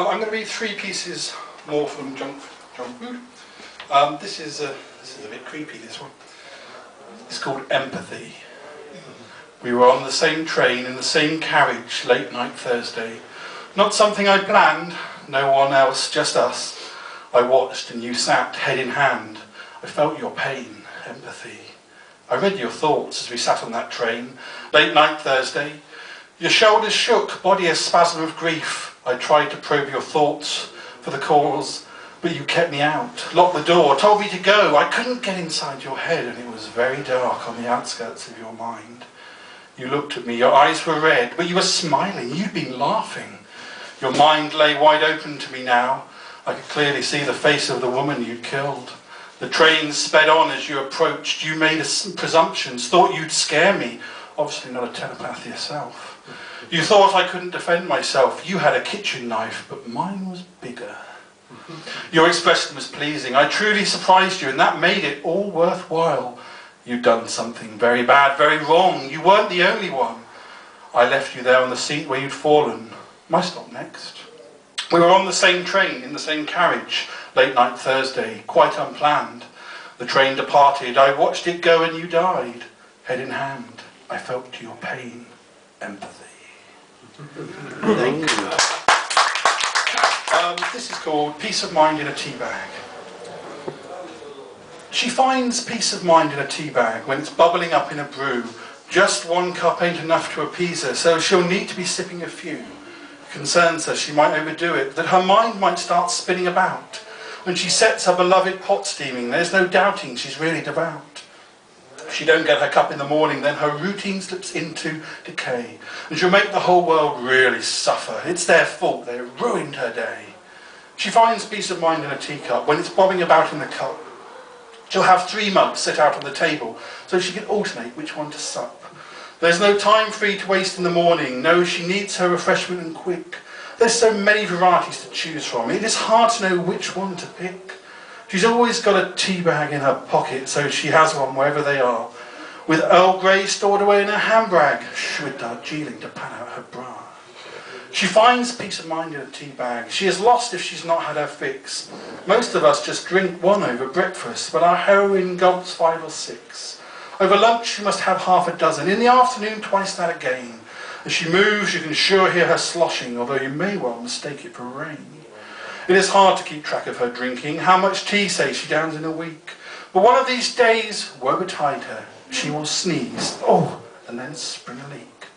I'm going to read 3 pieces more from Junk Food. This is a bit creepy, this one. It's called Empathy. We were on the same train in the same carriage late night Thursday. Not something I planned, no one else, just us. I watched and you sat head in hand. I felt your pain, empathy. I read your thoughts as we sat on that train, late night Thursday. Your shoulders shook, body a spasm of grief. I tried to probe your thoughts for the cause, but you kept me out, locked the door, told me to go. I couldn't get inside your head and it was very dark on the outskirts of your mind. You looked at me, your eyes were red, but you were smiling, you'd been laughing. Your mind lay wide open to me now. I could clearly see the face of the woman you'd killed. The train sped on as you approached. You made presumptions, thought you'd scare me. Obviously not a telepath yourself. You thought I couldn't defend myself. You had a kitchen knife, but mine was bigger. Your expression was pleasing. I truly surprised you, and that made it all worthwhile. You'd done something very bad, very wrong. You weren't the only one. I left you there on the seat where you'd fallen. My stop next. We were on the same train, in the same carriage, late night Thursday, quite unplanned. The train departed. I watched it go and you died. Head in hand, I felt your pain, empathy. Thank you. This is called Peace of Mind in a Tea Bag. She finds peace of mind in a tea bag when it's bubbling up in a brew. Just 1 cup ain't enough to appease her, so she'll need to be sipping a few. It concerns her she might overdo it, that her mind might start spinning about. When she sets her beloved pot steaming, there's no doubting she's really devout. If she don't get her cup in the morning, then her routine slips into decay, and she'll make the whole world really suffer. It's their fault, they ruined her day. She finds peace of mind in a teacup when it's bobbing about in the cup. She'll have 3 mugs set out on the table, so she can alternate which one to sup. There's no time free to waste in the morning. No, she needs her refreshment and quick. There's so many varieties to choose from. It is hard to know which one to pick. She's always got a tea bag in her pocket, so she has one wherever they are. With Earl Grey stored away in her handbag, with Darjeeling to pan out her bra. She finds peace of mind in a tea bag. She is lost if she's not had her fix. Most of us just drink 1 over breakfast, but our heroine gulps 5 or 6. Over lunch she must have half a dozen. In the afternoon, twice that again. As she moves, you can sure hear her sloshing, although you may well mistake it for rain. It is hard to keep track of her drinking. How much tea, say, she downs in a week. But one of these days, woe betide her. She will sneeze, and then spring a leak.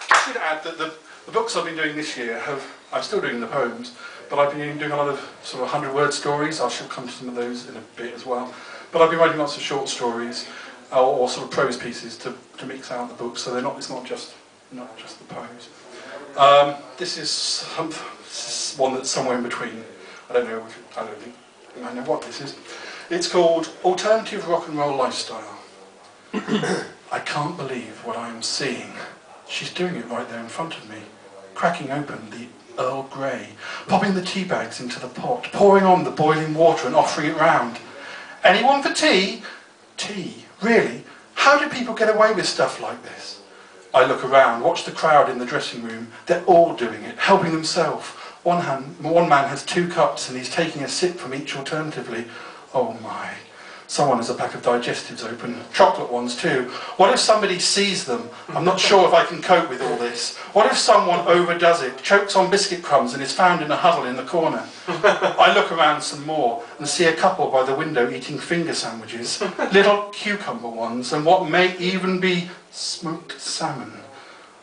I should add that the books I've been doing this year I'm still doing the poems, but I've been doing a lot of sort of 100-word stories. I shall come to some of those in a bit as well. But I've been writing lots of short stories or sort of prose pieces to mix out the books, so it's not just the poems. This is one that's somewhere in between. I don't think I know what this is. It's called Alternative Rock and Roll Lifestyle. I can't believe what I am seeing. She's doing it right there in front of me, cracking open the Earl Grey, popping the tea bags into the pot, pouring on the boiling water and offering it round. Anyone for tea? Tea? Really? How do people get away with stuff like this? I look around, watch the crowd in the dressing room. They're all doing it, helping themselves. One man has 2 cups and he's taking a sip from each alternatively. Oh my. Someone has a pack of digestives open, chocolate ones too. What if somebody sees them? I'm not sure if I can cope with all this. What if someone overdoes it, chokes on biscuit crumbs and is found in a huddle in the corner? I look around some more and see a couple by the window eating finger sandwiches, little cucumber ones, and what may even be smoked salmon.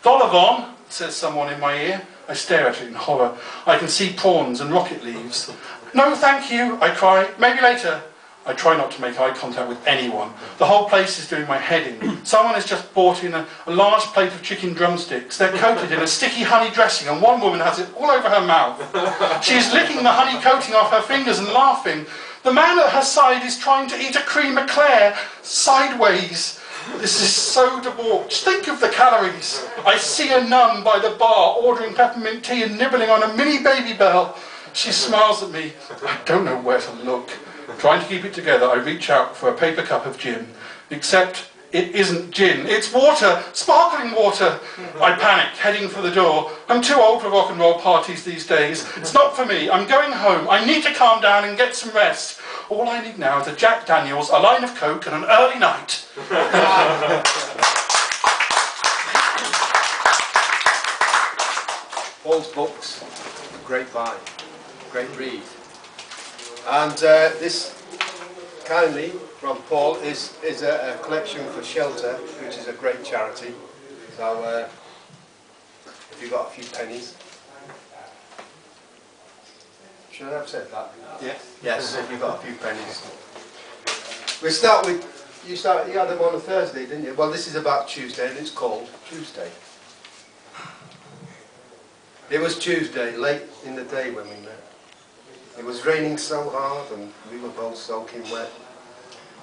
Vol-au-vent, says someone in my ear. I stare at it in horror. I can see prawns and rocket leaves. No, thank you, I cry. Maybe later. I try not to make eye contact with anyone. The whole place is doing my head in. Someone has just brought in a large plate of chicken drumsticks. They're coated in a sticky honey dressing and one woman has it all over her mouth. She's licking the honey coating off her fingers and laughing. The man at her side is trying to eat a cream eclair sideways. This is so debauched. Think of the calories. I see a nun by the bar ordering peppermint tea and nibbling on a mini baby bell. She smiles at me. I don't know where to look. Trying to keep it together, I reach out for a paper cup of gin, except It isn't gin, it's water, sparkling water. I panic, heading for the door. I'm too old for rock and roll parties these days. It's not for me, I'm going home. I need to calm down and get some rest. All I need now is a Jack Daniels, a line of Coke and an early night. Paul's books, great buy, great read. And this, kindly, from Paul, is a collection for Shelter, which is a great charity. So, if you've got a few pennies. Should I have said that? Yes. Yes, if you've got a few pennies. We start with, you had them on a Thursday, didn't you? Well, this is about Tuesday, and it's called Tuesday. It was Tuesday, late in the day when we met. It was raining so hard and we were both soaking wet.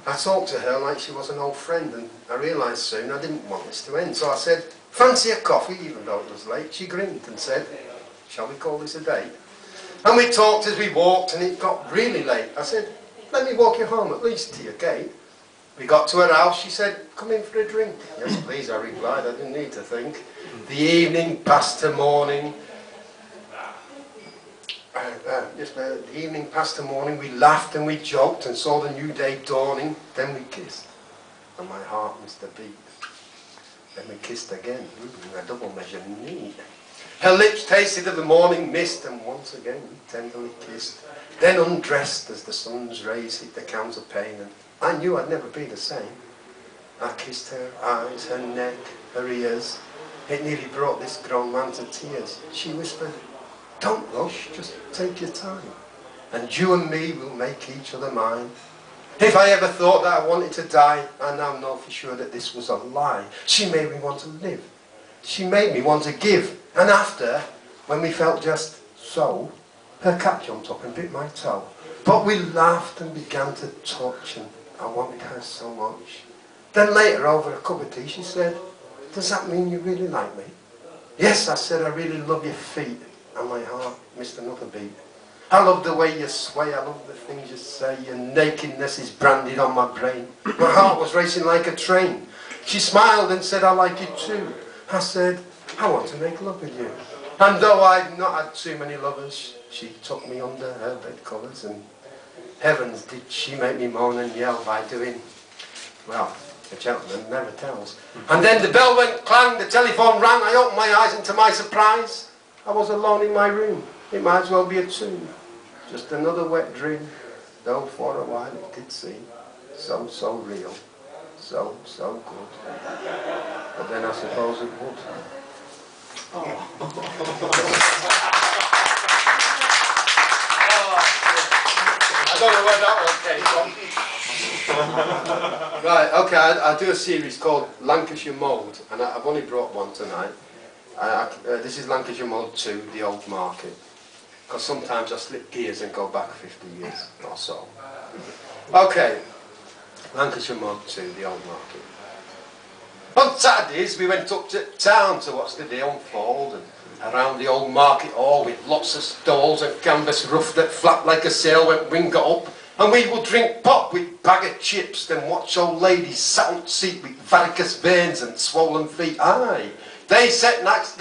I talked to her like she was an old friend, and I realised soon I didn't want this to end. So I said, fancy a coffee, even though it was late. She grinned and said, shall we call this a date? And we talked as we walked, and it got really late. I said, let me walk you home, at least to your gate. We got to her house. She said, come in for a drink. Yes, please, I replied. I didn't need to think. The evening passed to morning. The evening passed the morning, we laughed and we joked and saw the new day dawning. Then we kissed, and my heart missed a beat. Then we kissed again, a double measure neat. Her lips tasted of the morning mist, and once again we tenderly kissed. Then undressed as the sun's rays hit the counterpane, and I knew I'd never be the same. I kissed her eyes, her neck, her ears. It nearly brought this grown man to tears. She whispered, don't rush, just take your time. And you and me will make each other mine. If I ever thought that I wanted to die, I now know for sure that this was a lie. She made me want to live. She made me want to give. And after, when we felt just so, her cat jumped up and bit my toe. But we laughed and began to touch, and I wanted her so much. Then later, over a cup of tea, she said, does that mean you really like me? Yes, I said, I really love your feet. And my heart missed another beat. I love the way you sway, I love the things you say. Your nakedness is branded on my brain. My heart was racing like a train. She smiled and said, I like you too. I said, I want to make love with you. And though I'd not had too many lovers, she took me under her bed covers, and heavens did she make me moan and yell by doing, well, a gentleman never tells. And then the bell went clang, the telephone rang, I opened my eyes, and to my surprise, I was alone in my room. It might as well be a tomb. Just another wet dream, though for a while it did seem so, so real, so, so good. But then I suppose it would. Oh. I don't know where that one came from. Right, okay, I do a series called Lancashire Mould, and I've only brought one tonight. This is Lancashire Mould 2, The Old Market. Because sometimes I slip gears and go back 50 years or so. Okay, Lancashire Mould 2, The Old Market. On Saturdays we went up to town to watch the day unfold, and around the old market hall with lots of stalls and canvas roof that flapped like a sail when wind got up. And we would drink pop with bag of chips, then watch old ladies sat on seat with varicose veins and swollen feet. Aye. They sat next to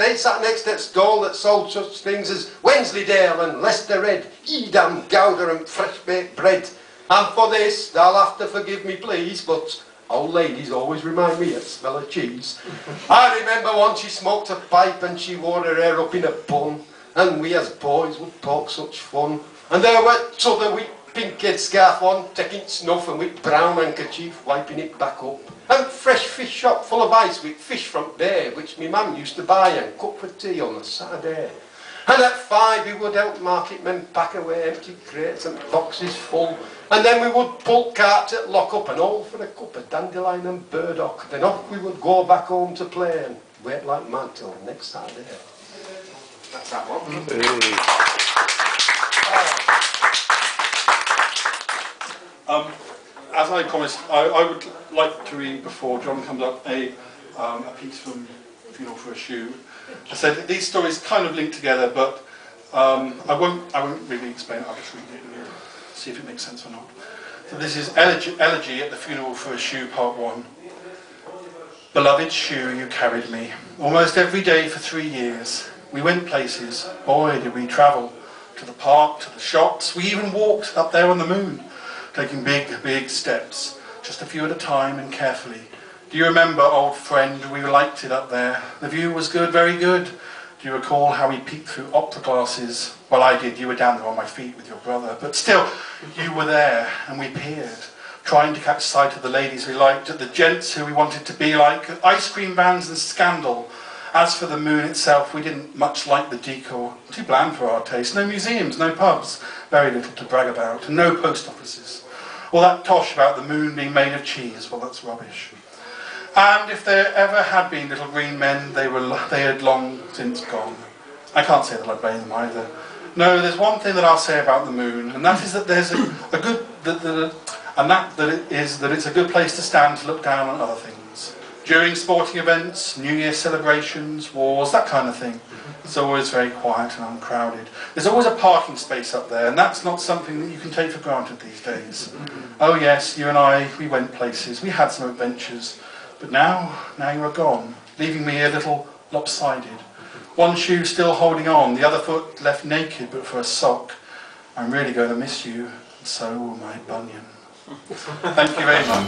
that stall that sold such things as Wensleydale and Leicester Red, Edam, Gouda and fresh baked bread. And for this, they'll have to forgive me please, but old ladies always remind me of smell of cheese. I remember once she smoked a pipe and she wore her hair up in a bun, and we as boys would talk such fun. And there were t'other with pink-head scarf on, taking snuff, and with brown handkerchief wiping it back up. And fresh fish shop full of ice with fish from there, which me mum used to buy and cook for tea on a Saturday. And at 5 we would help market men pack away empty crates and boxes full. And then we would pull carts at lock-up and all for a cup of dandelion and burdock. Then off we would go back home to play and wait like mad till next Saturday. That's that one. As I promised, I would like to read before John comes up a piece from Funeral for a Shoe. I said that these stories kind of link together, but I won't really explain it. I'll just read it and see if it makes sense or not. So this is Elegy at the Funeral for a Shoe, Part 1. Beloved shoe, you carried me. Almost every day for 3 years. We went places. Boy, did we travel. To the park, to the shops. We even walked up there on the moon, taking big, big steps. Just a few at a time and carefully. Do you remember, old friend, we liked it up there. The view was good, very good. Do you recall how we peeked through opera glasses? Well, I did. You were down there on my feet with your brother. But still, you were there, and we peered, trying to catch sight of the ladies we liked, at the gents who we wanted to be like, ice cream vans and scandal. As for the moon itself, we didn't much like the decor. Too bland for our taste. No museums, no pubs, very little to brag about, and no post offices. All that tosh about the moon being made of cheese, well, that's rubbish. And if there ever had been little green men, they had long since gone. I can't say that I blame them either. No, there's one thing that I'll say about the moon, and that is that there's a good it's a good place to stand to look down on other things. During sporting events, New Year celebrations, wars, that kind of thing. It's always very quiet and uncrowded. There's always a parking space up there, and that's not something that you can take for granted these days. Oh yes, you and I, we went places, we had some adventures. But now you are gone, leaving me a little lopsided. One shoe still holding on, the other foot left naked but for a sock. I'm really going to miss you, and so will my bunion. Thank you very much.